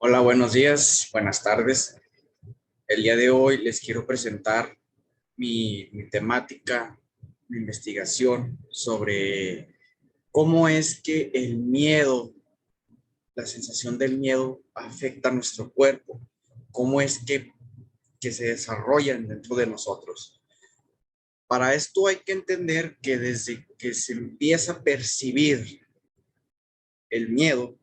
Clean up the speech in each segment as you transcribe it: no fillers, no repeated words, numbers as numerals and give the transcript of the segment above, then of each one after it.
Hola, buenos días, buenas tardes. El día de hoy les quiero presentar mi temática, mi investigación sobre cómo es que el miedo, la sensación del miedo afecta a nuestro cuerpo, cómo es que se desarrollan dentro de nosotros. Para esto hay que entender que desde que se empieza a percibir el miedo,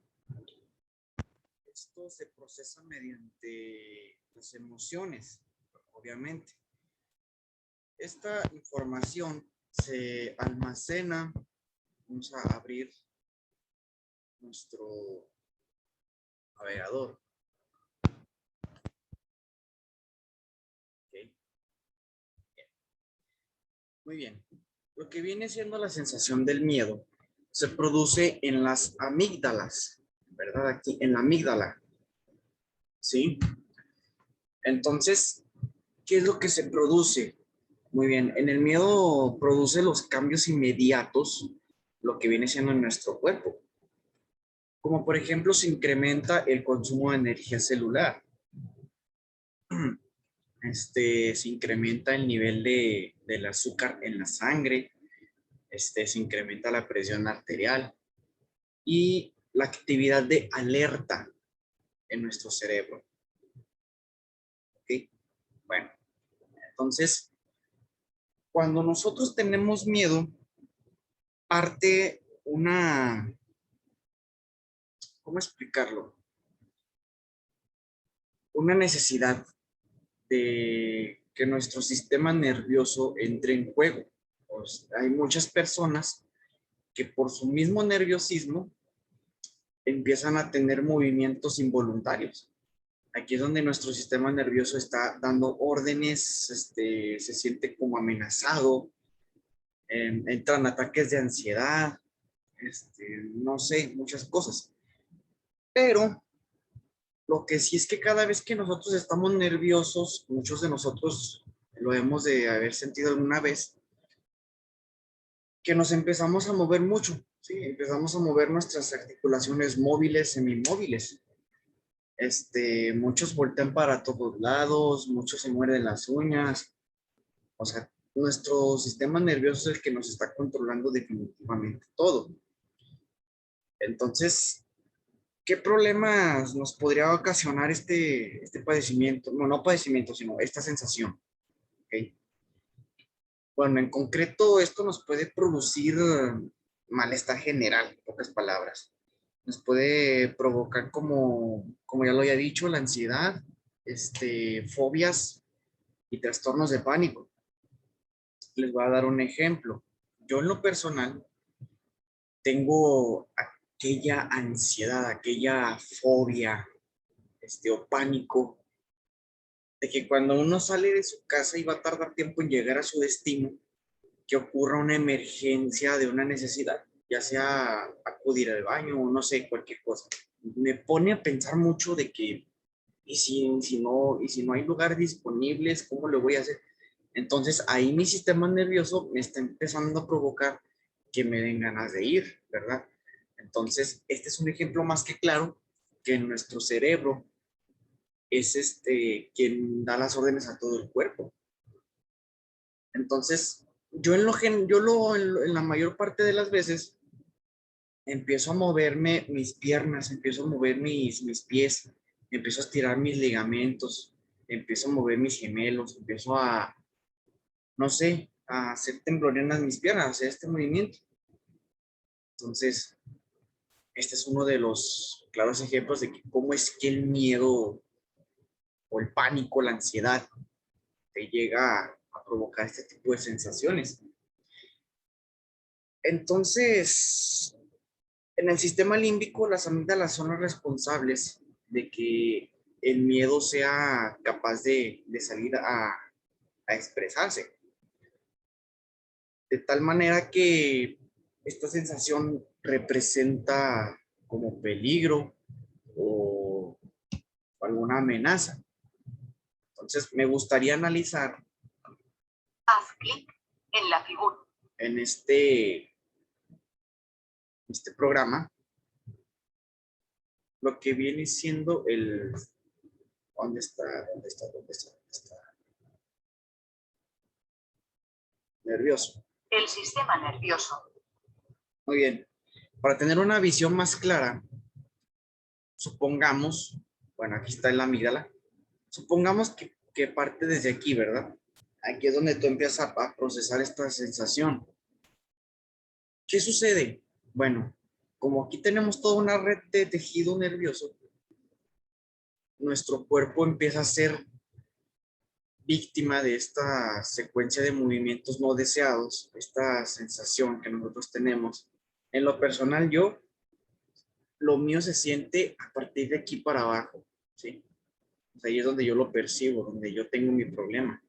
esto se procesa mediante las emociones, obviamente. Esta información se almacena. Vamos a abrir nuestro navegador. ¿Okay? Muy bien. Lo que viene siendo la sensación del miedo se produce en las amígdalas, ¿verdad? Aquí en la amígdala. ¿Sí? Entonces, ¿qué es lo que se produce? Muy bien, en el miedo produce los cambios inmediatos, lo que viene siendo en nuestro cuerpo. Como por ejemplo, se incrementa el consumo de energía celular. Se incrementa el nivel del azúcar en la sangre, se incrementa la presión arterial y la actividad de alerta en nuestro cerebro. ¿Ok? Bueno, entonces, cuando nosotros tenemos miedo, parte ¿cómo explicarlo? Una necesidad de que nuestro sistema nervioso entre en juego. Pues, hay muchas personas que por su mismo nerviosismo empiezan a tener movimientos involuntarios. Aquí es donde nuestro sistema nervioso está dando órdenes, se siente como amenazado, entran ataques de ansiedad, no sé, muchas cosas. Pero lo que sí es que cada vez que nosotros estamos nerviosos, muchos de nosotros lo hemos de haber sentido alguna vez, que nos empezamos a mover mucho, ¿sí? Empezamos a mover nuestras articulaciones móviles, semimóviles. Muchos voltean para todos lados, muchos se muerden las uñas. O sea, nuestro sistema nervioso es el que nos está controlando definitivamente todo. Entonces, ¿qué problemas nos podría ocasionar este padecimiento? No, no padecimiento, sino esta sensación. ¿Okay? Bueno, en concreto, esto nos puede producir malestar general, en pocas palabras. Nos puede provocar, como ya lo había dicho, la ansiedad, fobias y trastornos de pánico. Les voy a dar un ejemplo. Yo en lo personal tengo aquella ansiedad, aquella fobia, o pánico, de que cuando uno sale de su casa y va a tardar tiempo en llegar a su destino, que ocurra una emergencia de una necesidad, ya sea acudir al baño o no sé, cualquier cosa. Me pone a pensar mucho de que, ¿y si no hay lugares disponibles, cómo lo voy a hacer? Entonces ahí mi sistema nervioso me está empezando a provocar que me den ganas de ir, ¿verdad? Entonces, este es un ejemplo más que claro que nuestro cerebro es quien da las órdenes a todo el cuerpo. Entonces, en la mayor parte de las veces empiezo a moverme mis piernas, empiezo a mover mis pies, empiezo a estirar mis ligamentos, empiezo a mover mis gemelos, empiezo no sé, a hacer tembloneras mis piernas, a hacer este movimiento. Entonces, este es uno de los claros ejemplos de cómo es que el miedo o el pánico, la ansiedad, te llega a provocar este tipo de sensaciones. Entonces, en el sistema límbico, las amígdalas son las responsables de que el miedo sea capaz de salir a expresarse. De tal manera que esta sensación representa como peligro o alguna amenaza. Entonces, me gustaría analizar Haz clic en la figura. en este programa, lo que viene siendo el... ¿Dónde está? Nervioso. El sistema nervioso. Muy bien. Para tener una visión más clara, supongamos, bueno, aquí está la amígdala, supongamos que parte desde aquí, ¿verdad? Aquí es donde tú empiezas a procesar esta sensación. ¿Qué sucede? Bueno, como aquí tenemos toda una red de tejido nervioso, nuestro cuerpo empieza a ser víctima de esta secuencia de movimientos no deseados, esta sensación que nosotros tenemos. En lo personal, lo mío se siente a partir de aquí para abajo, ¿sí? O sea, ahí es donde yo lo percibo, donde yo tengo mi problema.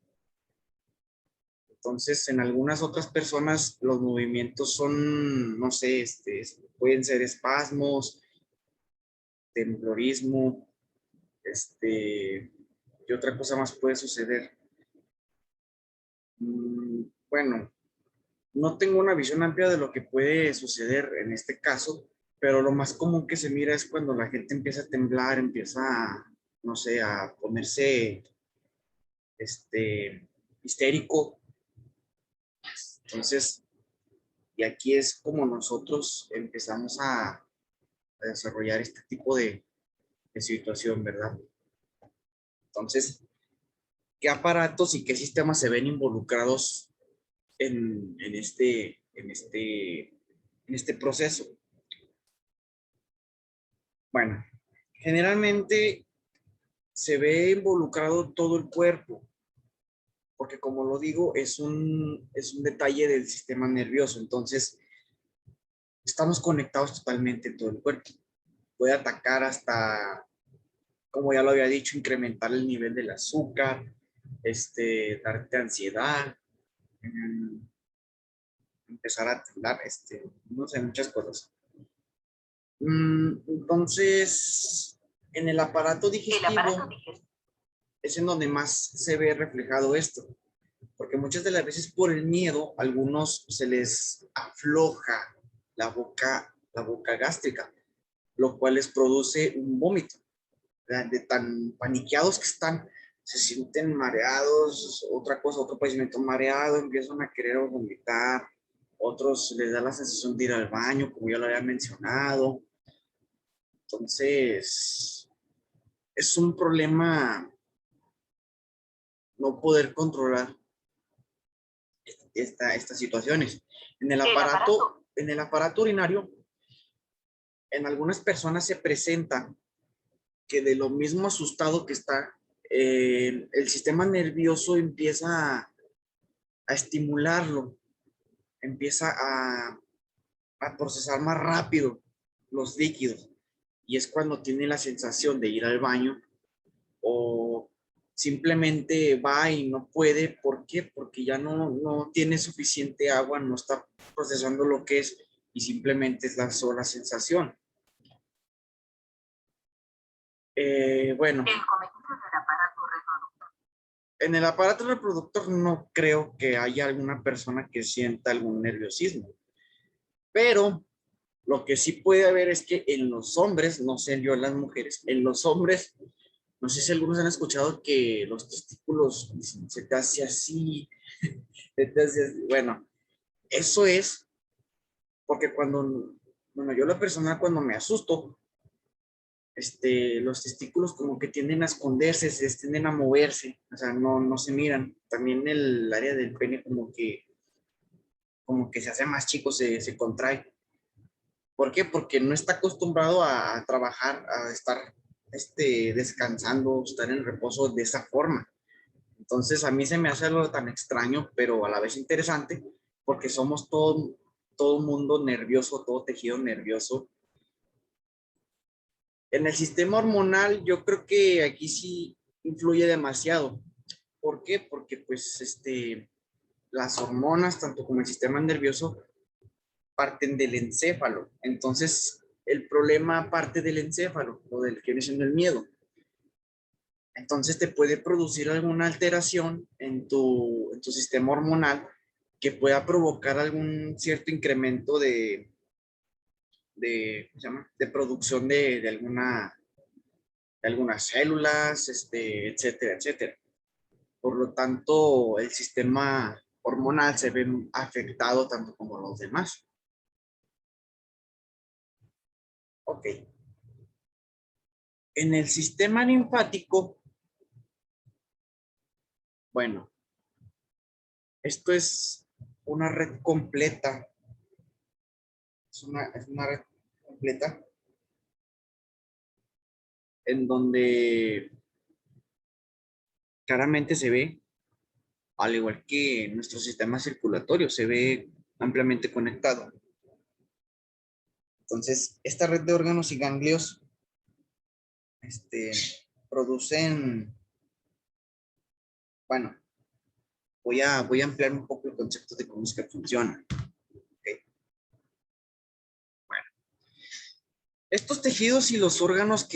Entonces, en algunas otras personas los movimientos son, no sé, pueden ser espasmos, temblorismo, ¿qué otra cosa más puede suceder? Bueno, no tengo una visión amplia de lo que puede suceder en este caso, pero lo más común que se mira es cuando la gente empieza a temblar, empieza no sé, a ponerse, histérico. Entonces, y aquí es como nosotros empezamos a desarrollar este tipo de situación, ¿verdad? Entonces, ¿qué aparatos y qué sistemas se ven involucrados en este proceso? Bueno, generalmente se ve involucrado todo el cuerpo, porque como lo digo, es un detalle del sistema nervioso, entonces estamos conectados totalmente en todo el cuerpo. Puede atacar hasta, como ya lo había dicho, incrementar el nivel del azúcar, darte ansiedad, mm, empezar a temblar, no sé, muchas cosas. Entonces, en el aparato digestivo es en donde más se ve reflejado esto, porque muchas de las veces por el miedo, a algunos se les afloja la boca gástrica, lo cual les produce un vómito. De tan paniqueados que están, se sienten mareados, otra cosa, otro padecimiento mareado, empiezan a querer vomitar, otros les da la sensación de ir al baño, como ya lo había mencionado. Entonces, es un problema no poder controlar estas situaciones. En el aparato urinario, en algunas personas se presenta que de lo mismo asustado que está, el sistema nervioso empieza a estimularlo, empieza a procesar más rápido los líquidos. Y es cuando tiene la sensación de ir al baño o simplemente va y no puede. ¿Por qué? Porque ya no tiene suficiente agua, no está procesando lo que es y simplemente es la sola sensación. Bueno. En el aparato reproductor no creo que haya alguna persona que sienta algún nerviosismo, pero lo que sí puede haber es que en los hombres, no sé yo en las mujeres, en los hombres, no sé si algunos han escuchado que los testículos se te hace así, se te hace así. Bueno, eso es porque bueno, yo la persona cuando me asusto, los testículos como que tienden a esconderse, se tienden a moverse, o sea, no se miran. También el área del pene como que se hace más chico, se contrae. ¿Por qué? Porque no está acostumbrado a trabajar, a estar descansando, estar en reposo de esa forma. Entonces a mí se me hace algo tan extraño, pero a la vez interesante, porque somos todo mundo nervioso, todo tejido nervioso. En el sistema hormonal yo creo que aquí sí influye demasiado. ¿Por qué? Porque pues las hormonas, tanto como el sistema nervioso, parten del encéfalo. Entonces, el problema parte del encéfalo, o del que viene siendo el miedo. Entonces, te puede producir alguna alteración en tu sistema hormonal que pueda provocar algún cierto incremento ¿cómo se llama? De producción de algunas células, etcétera, etcétera. Por lo tanto, el sistema hormonal se ve afectado tanto como los demás. Ok. En el sistema linfático, bueno, esto es una red completa. Es una red completa en donde claramente se ve, al igual que nuestro sistema circulatorio, se ve ampliamente conectado. Entonces, esta red de órganos y ganglios producen, bueno, voy a ampliar un poco el concepto de cómo es que funciona. ¿Okay? Bueno, estos tejidos y los órganos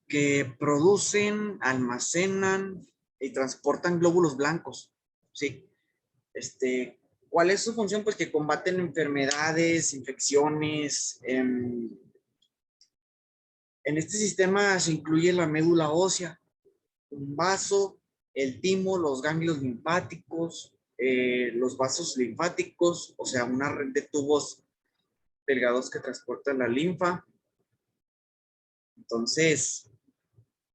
que producen, almacenan y transportan glóbulos blancos, ¿sí? ¿Cuál es su función? Pues que combaten enfermedades, infecciones. En este sistema se incluye la médula ósea, un vaso, el timo, los ganglios linfáticos, los vasos linfáticos, o sea, una red de tubos delgados que transportan la linfa. Entonces,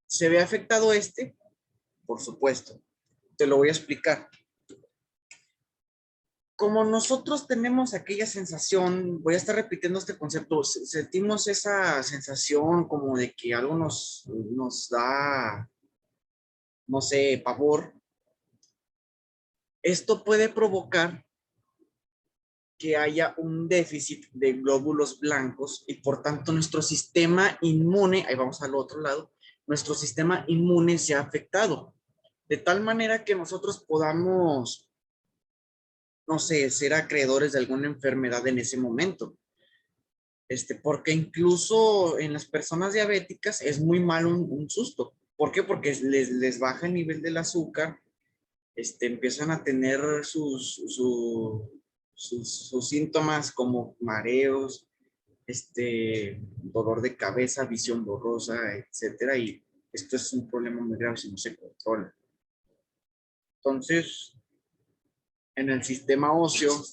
¿se ve afectado Por supuesto. Te lo voy a explicar. Como nosotros tenemos aquella sensación, voy a estar repitiendo este concepto, sentimos esa sensación como de que algo nos da, no sé, pavor. Esto puede provocar que haya un déficit de glóbulos blancos y por tanto nuestro sistema inmune, ahí vamos al otro lado, nuestro sistema inmune se ha afectado. De tal manera que nosotros podamos, no sé, ser acreedores de alguna enfermedad en ese momento. Porque incluso en las personas diabéticas es muy mal un susto. ¿Por qué? Porque les baja el nivel del azúcar, empiezan a tener sus síntomas como mareos, dolor de cabeza, visión borrosa, etcétera. Y esto es un problema muy grave si no se controla. Entonces, en el sistema óseo,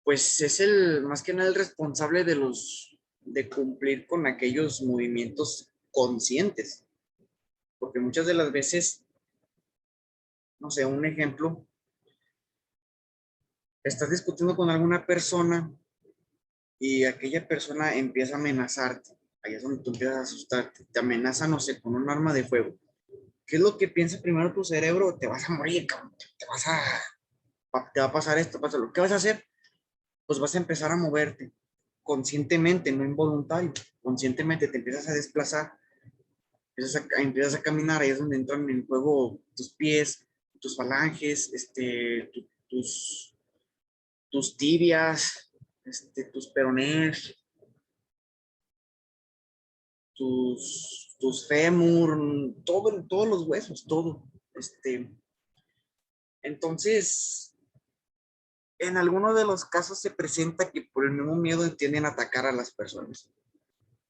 pues es más que nada el responsable de cumplir con aquellos movimientos conscientes. Porque muchas de las veces, no sé, un ejemplo, estás discutiendo con alguna persona y aquella persona empieza a amenazarte. Ahí es donde tú empiezas a asustarte. Te amenaza, no sé, con un arma de fuego. ¿Qué es lo que piensa primero tu cerebro? Te vas a morir, cabrón. Te va a pasar esto, pasa lo. ¿Qué vas a hacer? Pues vas a empezar a moverte conscientemente, no involuntario. Conscientemente te empiezas a desplazar, empiezas a caminar, ahí es donde entran en juego tus pies, tus falanges, tus tibias, tus peronés, tus fémur, todos los huesos, todo. Entonces, en algunos de los casos se presenta que por el mismo miedo tienden a atacar a las personas.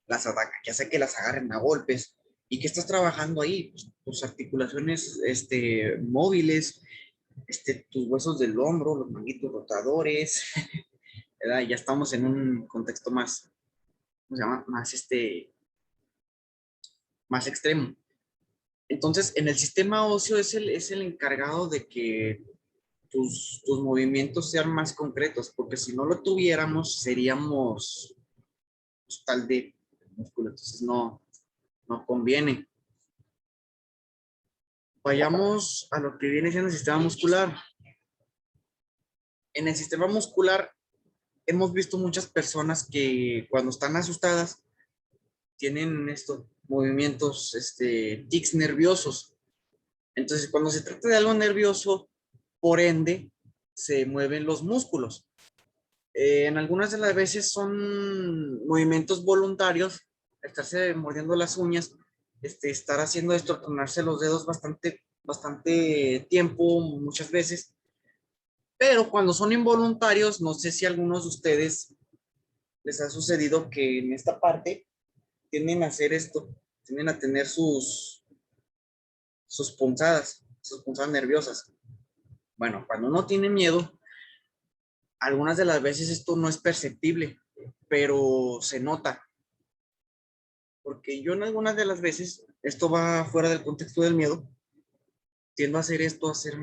Las atacan, ya sea que las agarren a golpes. ¿Y que estás trabajando ahí? Pues, tus articulaciones móviles, tus huesos del hombro, los manguitos rotadores, ¿verdad? Ya estamos en un contexto más, ¿cómo se llama? Más extremo. Entonces, en el sistema óseo es el encargado de que tus movimientos sean más concretos, porque si no lo tuviéramos, seríamos pues, tal de músculo, entonces no conviene. Vayamos a lo que viene siendo el sistema muscular. En el sistema muscular hemos visto muchas personas que cuando están asustadas tienen estos movimientos, tics nerviosos. Entonces, cuando se trata de algo nervioso, por ende, se mueven los músculos. En algunas de las veces son movimientos voluntarios, estarse mordiendo las uñas, estar haciendo esto, tronarse los dedos bastante tiempo, muchas veces, Pero cuando son involuntarios, no sé si a algunos de ustedes les ha sucedido que en esta parte tienden a hacer esto, tienden a tener sus punzadas nerviosas. Bueno, cuando uno tiene miedo, algunas de las veces esto no es perceptible, pero se nota. Porque yo en algunas de las veces, esto va fuera del contexto del miedo, tiendo a hacer esto, a hacer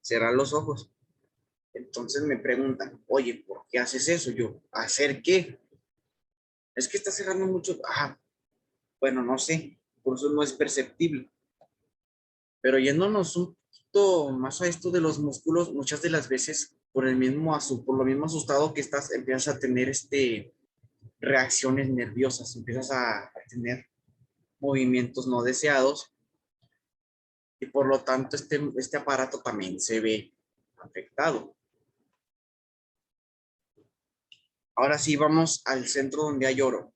cerrar los ojos. Entonces me preguntan, oye, ¿por qué haces eso? Yo, ¿hacer qué? Es que está cerrando mucho. Ah, bueno, no sé, por eso no es perceptible. Pero yéndonos un poquito más a esto de los músculos, muchas de las veces, por lo mismo asustado que estás, empiezas a tener reacciones nerviosas, empiezas a tener movimientos no deseados y por lo tanto este aparato también se ve afectado. Ahora sí vamos al centro donde hay oro,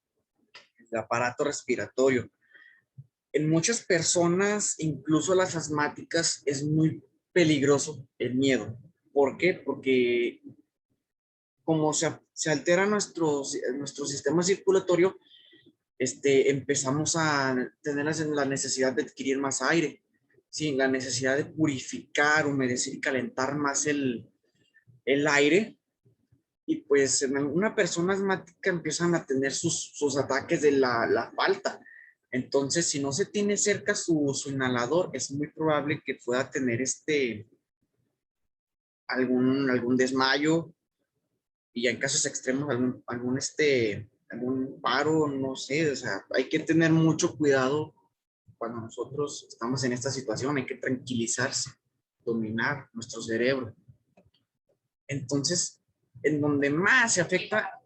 el aparato respiratorio. En muchas personas, incluso las asmáticas, es muy peligroso el miedo. ¿Por qué? Porque como se altera nuestro sistema circulatorio, empezamos a tener la necesidad de adquirir más aire, ¿sí? La necesidad de purificar, humedecer y calentar más el aire. Y pues en una persona asmática empiezan a tener sus ataques de la falta. Entonces, si no se tiene cerca su inhalador, es muy probable que pueda tener algún desmayo y ya en casos extremos algún paro, no sé, o sea, hay que tener mucho cuidado cuando nosotros estamos en esta situación, hay que tranquilizarse, dominar nuestro cerebro. Entonces, en donde más se afecta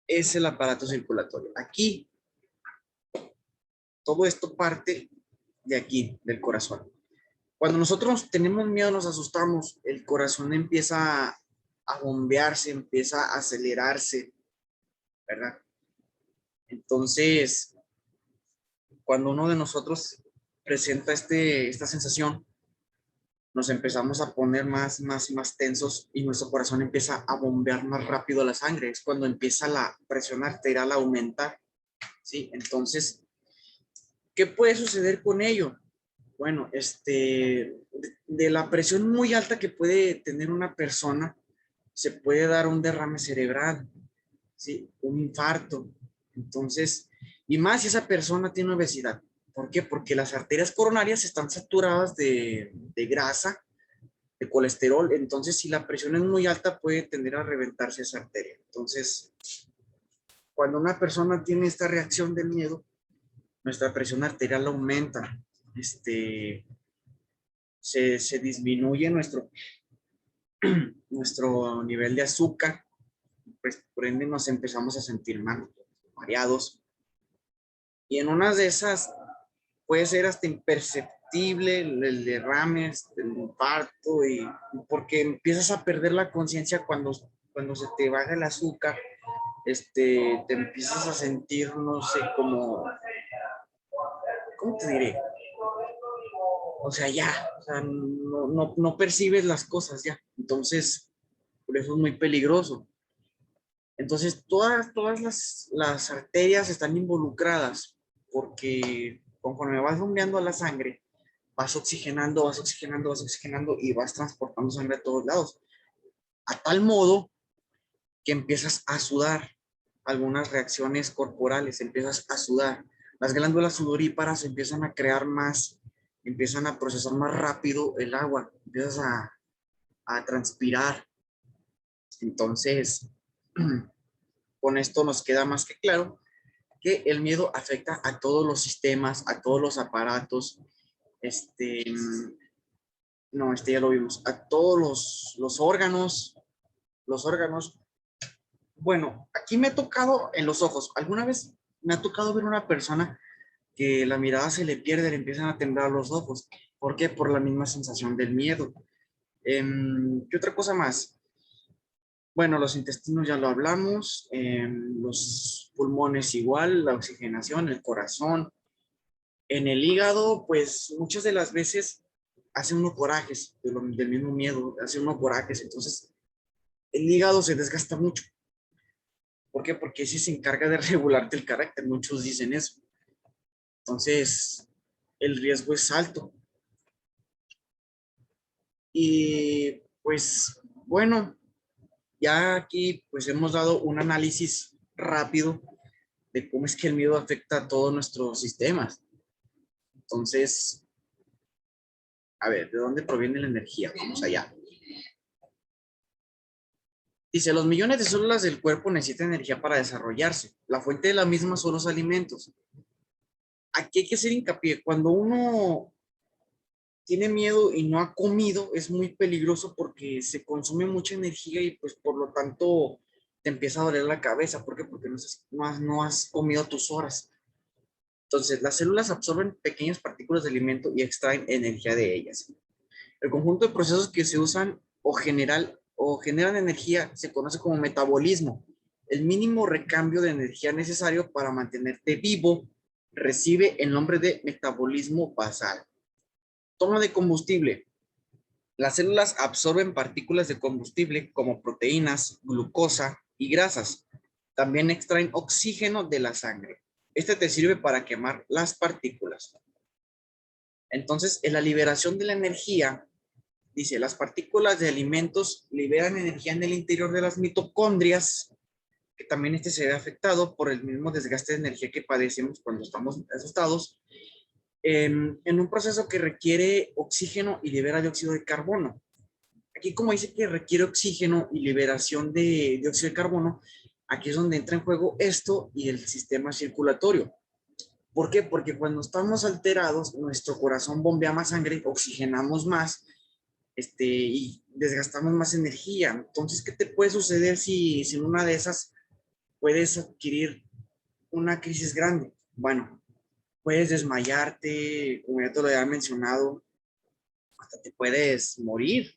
es el aparato circulatorio. Aquí, todo esto parte de aquí, del corazón. Cuando nosotros tenemos miedo, nos asustamos, el corazón empieza a bombearse, empieza a acelerarse, ¿verdad? Entonces, cuando uno de nosotros presenta esta sensación, nos empezamos a poner más tensos y nuestro corazón empieza a bombear más rápido la sangre. Es cuando empieza la presión arterial a aumentar, ¿sí? Entonces, ¿qué puede suceder con ello? Bueno, de la presión muy alta que puede tener una persona, se puede dar un derrame cerebral, ¿sí? Un infarto. Entonces, y más si esa persona tiene obesidad. ¿Por qué? Porque las arterias coronarias están saturadas de grasa, de colesterol. Entonces, si la presión es muy alta, puede tender a reventarse esa arteria. Entonces, cuando una persona tiene esta reacción de miedo, nuestra presión arterial aumenta. Se disminuye nuestro nivel de azúcar, pues por ende nos empezamos a sentir mal, mareados. Y en una de esas puede ser hasta imperceptible el derrame, el infarto, y porque empiezas a perder la conciencia cuando se te baja el azúcar, te empiezas a sentir, no sé, ¿cómo te diré? O sea, ya, o sea, no percibes las cosas ya. Entonces, por eso es muy peligroso. Entonces, todas las arterias están involucradas porque conforme vas bombeando a la sangre, vas oxigenando y vas transportando sangre a todos lados. A tal modo que empiezas a sudar algunas reacciones corporales, empiezas a sudar. Las glándulas sudoríparas empiezan a crear más, empiezan a procesar más rápido el agua, empiezas a transpirar. Entonces, con esto nos queda más que claro que el miedo afecta a todos los sistemas, a todos los aparatos, no, ya lo vimos, a todos los órganos. Bueno, aquí me ha tocado en los ojos. Alguna vez me ha tocado ver una persona que la mirada se le pierde, le empiezan a temblar los ojos. ¿Por qué? Por la misma sensación del miedo. ¿Qué otra cosa más? Bueno, los intestinos ya lo hablamos, los pulmones igual, la oxigenación, el corazón. En el hígado, pues muchas de las veces hace uno corajes del mismo miedo, hace uno corajes, entonces el hígado se desgasta mucho. ¿Por qué? Porque ese se encarga de regularte el carácter, muchos dicen eso. Entonces, el riesgo es alto. Y pues, bueno, ya aquí pues hemos dado un análisis rápido de cómo es que el miedo afecta a todos nuestros sistemas. Entonces, a ver, ¿de dónde proviene la energía? Vamos allá. Dice, los millones de células del cuerpo necesitan energía para desarrollarse. La fuente de la misma son los alimentos. Aquí hay que hacer hincapié. Cuando uno tiene miedo y no ha comido, es muy peligroso porque se consume mucha energía y pues por lo tanto te empieza a doler la cabeza. ¿Por qué? Porque no has comido tus horas. Entonces, las células absorben pequeñas partículas de alimento y extraen energía de ellas. El conjunto de procesos que se usan o generan energía se conoce como metabolismo. El mínimo recambio de energía necesario para mantenerte vivo recibe el nombre de metabolismo basal. Toma de combustible. Las células absorben partículas de combustible como proteínas, glucosa y grasas. También extraen oxígeno de la sangre. Este te sirve para quemar las partículas. Entonces, en la liberación de la energía, dice, las partículas de alimentos liberan energía en el interior de las mitocondrias, que también este se ve afectado por el mismo desgaste de energía que padecemos cuando estamos asustados, en un proceso que requiere oxígeno y libera dióxido de carbono. Aquí como dice que requiere oxígeno y liberación de dióxido de carbono, aquí es donde entra en juego esto y el sistema circulatorio. ¿Por qué? Porque cuando estamos alterados, nuestro corazón bombea más sangre, oxigenamos más, y desgastamos más energía. Entonces, ¿qué te puede suceder si en una de esas puedes adquirir una crisis grande? Bueno, puedes desmayarte, como ya te lo había mencionado, hasta te puedes morir.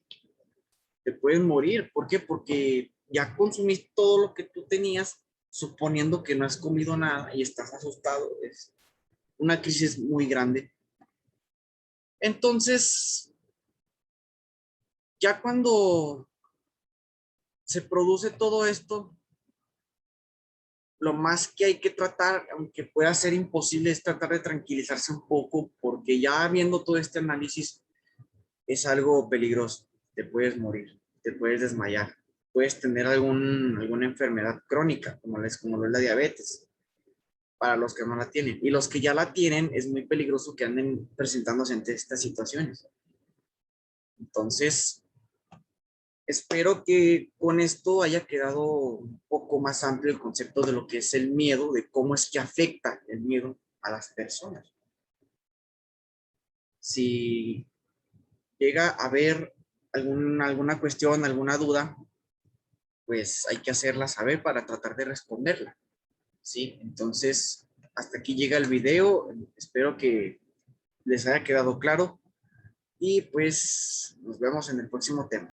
Te puedes morir. ¿Por qué? Porque ya consumiste todo lo que tú tenías, suponiendo que no has comido nada y estás asustado. Es una crisis muy grande. Entonces, ya cuando se produce todo esto, lo más que hay que tratar, aunque pueda ser imposible, es tratar de tranquilizarse un poco, porque ya viendo todo este análisis es algo peligroso. Te puedes morir, te puedes desmayar, puedes tener alguna enfermedad crónica, como lo es la diabetes, para los que no la tienen. Y los que ya la tienen, es muy peligroso que anden presentándose ante estas situaciones. Entonces, espero que con esto haya quedado un poco más amplio el concepto de lo que es el miedo, de cómo es que afecta el miedo a las personas. Si llega a haber alguna cuestión, alguna duda, pues hay que hacerla saber para tratar de responderla. ¿Sí? Entonces, hasta aquí llega el video. Espero que les haya quedado claro y pues nos vemos en el próximo tema.